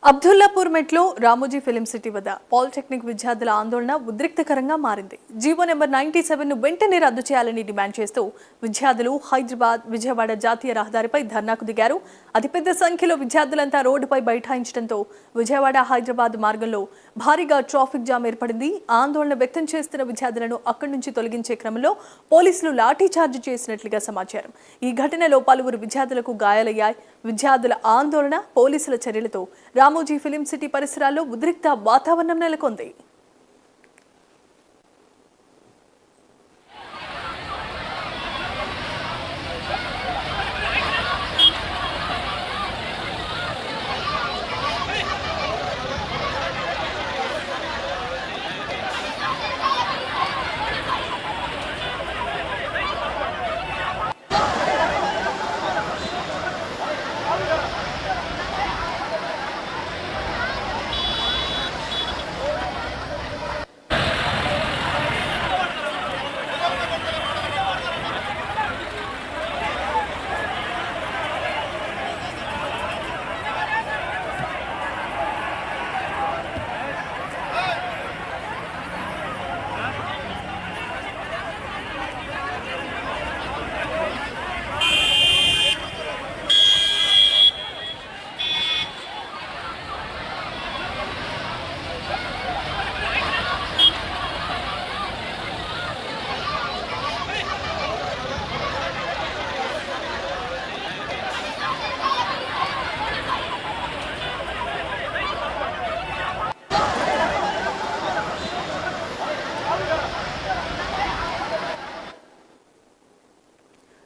Abdullapur మెట్లో Ramoji film city వద్ద polytechnic విద్యార్థుల ఆందోళన ఉద్రిక్తకరంగా మారింది. జీవో నెంబర్ 97ను వెంటనే రద్దు చేయాలని డిమాండ్ చేస్తూ విద్యార్థులు హైదరాబాద్ విజయవాడ జాతీయ రహదారిపై ధర్నాకు దిగారు. అతిపెద్ద సంఖ్యలో విద్యార్థులంతా రోడ్డుపై బైఠాయించడంతో విజయవాడ హైదరాబాద్ మార్గంలో భారీగా ట్రాఫిక్ జామ్ ఏర్పడింది. ఆందోళన వ్యక్తం చేస్తున్న విద్యార్థులను అక్కడి నుంచి తొలగించే క్రమంలో పోలీసులు లాఠీచార్జ్ చేసినట్లుగా సమాచారం. ఈ ఘటనలో పలువురు విద్యార్థులకు గాయాలయ్యాయి. విద్యార్థుల ఆందోళన, పోలీసుల చర్యలతో రామోజీ ఫిలిం సిటీ పరిసరాల్లో ఉద్రిక్త వాతావరణం నెలకొంది.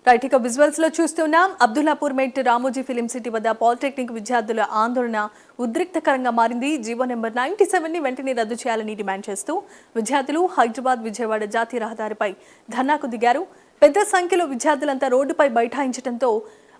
రైట్, ఇక విజువల్స్ లో చూస్తున్నాం. అబ్దుల్లాపూర్ మెట్ రామోజీ ఫిలిం సిటీ వద్ద పాలిటెక్నిక్ విద్యార్థుల ఆందోళన ఉద్రిక్తకరంగా మారింది. జీవో నెంబర్ 97ని వెంటనే రద్దు చేయాలని డిమాండ్ చేస్తూ విద్యార్థులు హైదరాబాద్ విజయవాడ జాతీయ రహదారిపై ధర్నాకు దిగారు. పెద్ద సంఖ్యలో విద్యార్థులంతా రోడ్డుపై బైఠాయించడంతో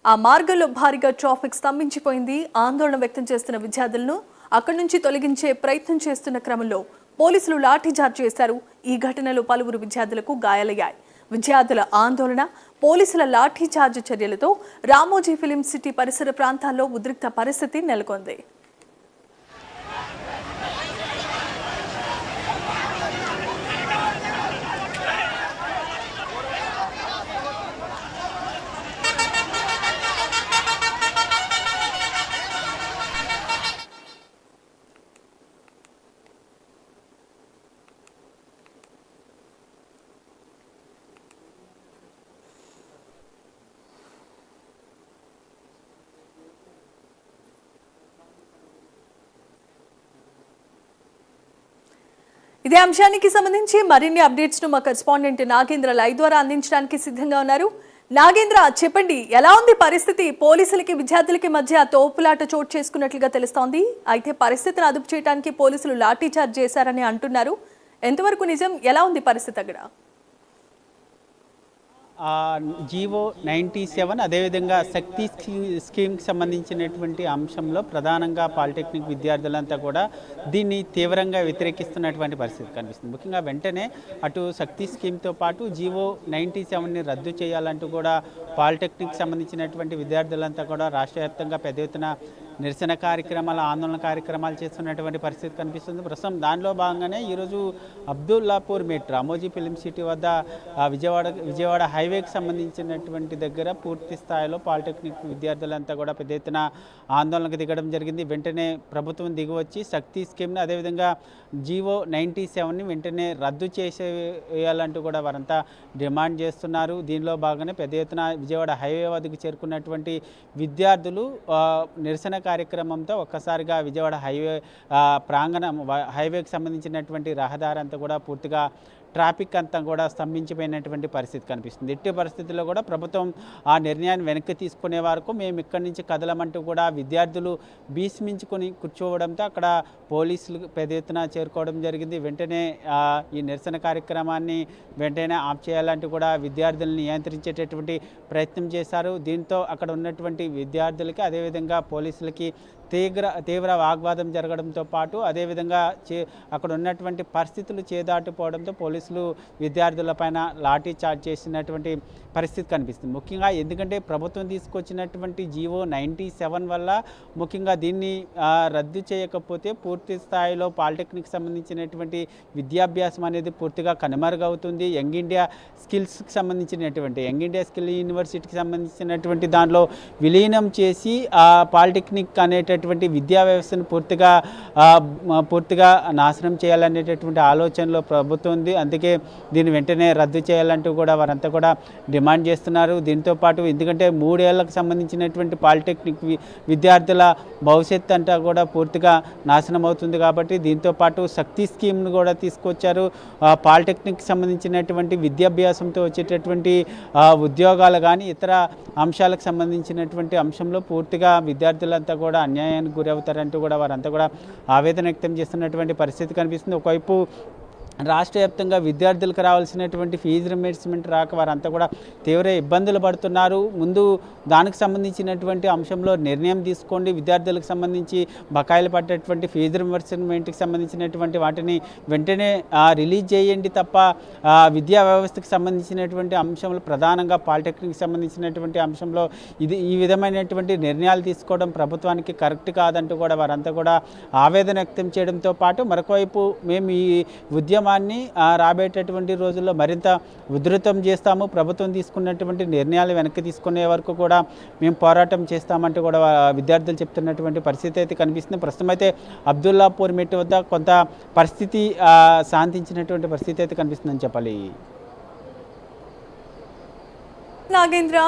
ఆ మార్గంలో భారీగా ట్రాఫిక్ స్తంభించిపోయింది. ఆందోళన వ్యక్తం చేస్తున్న విద్యార్థులను అక్కడి నుంచి తొలగించే ప్రయత్నం చేస్తున్న క్రమంలో పోలీసులు లాఠీచార్జ్ చేశారు. ఈ ఘటనలో పలువురు విద్యార్థులకు గాయాలయ్యాయి. విద్యార్థుల ఆందోళన, పోలీసుల లాఠీచార్జ్ చర్యలతో రామోజీ ఫిలిం సిటీ పరిసర ప్రాంతాల్లో ఉద్రిక్త పరిస్థితి నెలకొంది. ఇదే అంశానికి సంబంధించి మరిన్ని అప్డేట్స్ ను మా కరెస్పాండెంట్ నాగేంద్ర లైవ్ ద్వారా అందించడానికి సిద్ధంగా ఉన్నారు. నాగేంద్ర, చెప్పండి, ఎలా ఉంది పరిస్థితి? పోలీసులకి విద్యార్థులకి మధ్య తోపులాట చోటు చేసుకున్నట్లుగా తెలుస్తోంది. అయితే పరిస్థితిని అదుపు చేయడానికి పోలీసులు లాఠీచార్జ్ చేశారని అంటున్నారు. ఎంతవరకు నిజం? ఎలా ఉంది పరిస్థితి అక్కడ? జీవో 97 అదేవిధంగా శక్తి స్కీమ్కి సంబంధించినటువంటి అంశంలో ప్రధానంగా పాలిటెక్నిక్ విద్యార్థులంతా కూడా దీన్ని తీవ్రంగా వ్యతిరేకిస్తున్నటువంటి పరిస్థితి కనిపిస్తుంది. ముఖ్యంగా వెంటనే అటు శక్తి స్కీమ్తో పాటు జీవో 97ని రద్దు చేయాలంటూ కూడా పాలిటెక్నిక్ సంబంధించినటువంటి విద్యార్థులంతా కూడా రాష్ట్ర వ్యాప్తంగా పెద్ద ఎత్తున నిరసన కార్యక్రమాలు, ఆందోళన కార్యక్రమాలు చేస్తున్నటువంటి పరిస్థితి కనిపిస్తుంది. ప్రస్తుతం దానిలో భాగంగానే ఈరోజు అబ్దుల్లాపూర్ మెట్ రామోజీ ఫిలిం సిటీ వద్ద విజయవాడ హైవేకి సంబంధించినటువంటి దగ్గర పూర్తి స్థాయిలో పాలిటెక్నిక్ విద్యార్థులంతా కూడా పెద్ద ఎత్తున ఆందోళనకు దిగడం జరిగింది. వెంటనే ప్రభుత్వం దిగివచ్చి శక్తి స్కీమ్ని అదేవిధంగా జీవో 97ని వెంటనే రద్దు చేసేయాలంటూ కూడా వారంతా డిమాండ్ చేస్తున్నారు. దీనిలో భాగంగానే పెద్ద ఎత్తున విజయవాడ హైవే వద్దకు చేరుకున్నటువంటి విద్యార్థులు నిరసన కార్యక్రమంతో ఒక్కసారిగా విజయవాడ ప్రాంగణం హైవేకి సంబంధించినటువంటి రహదారి అంతా కూడా పూర్తిగా ట్రాఫిక్ అంతా కూడా స్తంభించిపోయినటువంటి పరిస్థితి కనిపిస్తుంది. ఎట్టి పరిస్థితుల్లో కూడా ప్రభుత్వం ఆ నిర్ణయాన్ని వెనక్కి తీసుకునే వరకు మేము ఇక్కడి నుంచి కదలమంటూ కూడా విద్యార్థులు భీష్మించుకొని కూర్చోవడంతో అక్కడ పోలీసులు పెద్ద ఎత్తున చేరుకోవడం జరిగింది. వెంటనే ఈ నిరసన కార్యక్రమాన్ని వెంటనే ఆఫ్ చేయాలంటూ కూడా విద్యార్థులను నియంత్రించేటటువంటి ప్రయత్నం చేశారు. దీంతో అక్కడ ఉన్నటువంటి విద్యార్థులకి అదేవిధంగా పోలీసులకి తీవ్ర వాగ్వాదం జరగడంతో పాటు అదేవిధంగా అక్కడ ఉన్నటువంటి పరిస్థితులు చేదాటిపోవడంతో పోలీసులు విద్యార్థులపైన లాఠీ చార్జ్ చేసినటువంటి పరిస్థితి కనిపిస్తుంది. ముఖ్యంగా ఎందుకంటే ప్రభుత్వం తీసుకొచ్చినటువంటి జీవో 97 వల్ల ముఖ్యంగా దీన్ని రద్దు చేయకపోతే పూర్తి స్థాయిలో పాలిటెక్నిక్ సంబంధించినటువంటి విద్యాభ్యాసం అనేది పూర్తిగా కనుమరుగవుతుంది. యంగ్ ఇండియా స్కిల్స్కి సంబంధించినటువంటి యంగ్ ఇండియా స్కిల్ యూనివర్సిటీకి సంబంధించినటువంటి దానిలో విలీనం చేసి పాలిటెక్నిక్ అనేటటువంటి విద్యా వ్యవస్థను పూర్తిగా నాశనం చేయాలనేటటువంటి ఆలోచనలో ప్రభుత్వం ఉంది. అందుకే దీన్ని వెంటనే రద్దు చేయాలంటూ కూడా వారంతా కూడా డిమాండ్ చేస్తున్నారు. దీంతోపాటు ఎందుకంటే 3 ఏళ్లకు సంబంధించినటువంటి పాలిటెక్నిక్ విద్యార్థుల భవిష్యత్తు అంతా కూడా పూర్తిగా నాశనం అవుతుంది. కాబట్టి దీంతోపాటు శక్తి స్కీమ్ను కూడా తీసుకొచ్చారు. పాలిటెక్నిక్ సంబంధించినటువంటి విద్యాభ్యాసంతో వచ్చేటటువంటి ఉద్యోగాలు కానీ ఇతర అంశాలకు సంబంధించినటువంటి అంశంలో పూర్తిగా విద్యార్థులంతా కూడా అన్యాయానికి గురవుతారంటూ కూడా వారంతా కూడా ఆవేదన వ్యక్తం చేస్తున్నటువంటి పరిస్థితి కనిపిస్తుంది. ఒకవైపు రాష్ట్ర వ్యాప్తంగా విద్యార్థులకు రావాల్సినటువంటి ఫీజు రియంబర్స్మెంట్ రాక వారంతా కూడా తీవ్ర ఇబ్బందులు పడుతున్నారు. ముందు దానికి సంబంధించినటువంటి అంశంలో నిర్ణయం తీసుకోండి, విద్యార్థులకు సంబంధించి బకాయిలు పడ్డటువంటి ఫీజు రియంబర్స్మెంట్కి సంబంధించినటువంటి వాటిని వెంటనే రిలీజ్ చేయండి తప్ప విద్యా వ్యవస్థకు సంబంధించినటువంటి అంశంలో ప్రధానంగా పాలిటెక్నిక్ సంబంధించినటువంటి అంశంలో ఈ విధమైనటువంటి నిర్ణయాలు తీసుకోవడం ప్రభుత్వానికి కరెక్ట్ కాదంటూ కూడా వారంతా కూడా ఆవేదన వ్యక్తం చేయడంతో పాటు మరొకవైపు మేము ఈ ఉద్యమాన్ని రాబోయేటటువంటి రోజుల్లో మరింత ఉధృతం చేస్తాము, ప్రభుత్వం తీసుకున్నటువంటి నిర్ణయాలు వెనక్కి తీసుకునే వరకు కూడా మేము పోరాటం చేస్తామంటూ కూడా విద్యార్థులు చెప్తున్నటువంటి పరిస్థితి అయితే కనిపిస్తుంది. ప్రస్తుతం అయితే అబ్దుల్లాపూర్ మెట్టు వద్ద కొంత పరిస్థితి శాంతించినటువంటి పరిస్థితి అయితే కనిపిస్తుందని చెప్పాలి. నాగేంద్ర.